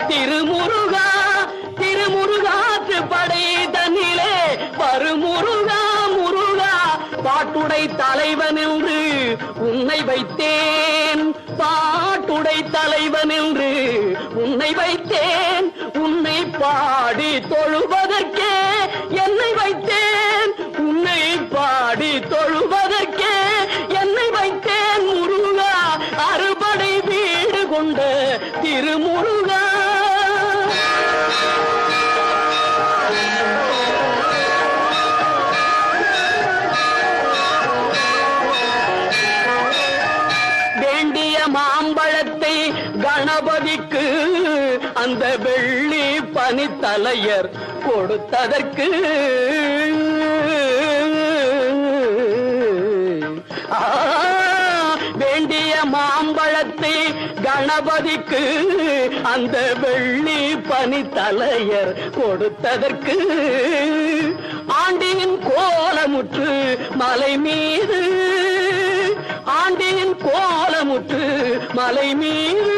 திருமுருகா திருமுருகாற்று படை தன்னிலே வருமுருகா முருகா பாட்டுடை தலைவன் என்று உன்னை வைத்தேன் பாட்டுடை தலைவன் என்று உன்னை வைத்தேன் உன்னை பாடி தொழுவதற்கே என்னை வைத்தேன் உன்னை பாடி தொழுவதற்கே என்னை வைத்தேன் முருகா அறுபடை வீடு கொண்ட திருமுருகா. வேண்டிய மாம்பழத்தை கணபதிக்கு அந்த வெள்ளி பனித்தலையர் கொடுத்ததற்கு வேண்டிய மாம்பழத்தை கணபதிக்கு அந்த வெள்ளி பனித்தலையர் கொடுத்ததற்கு ஆண்டியின் கோலமுற்று மலை மீது ஆண்டியின் கோலமுற்று மலை மீது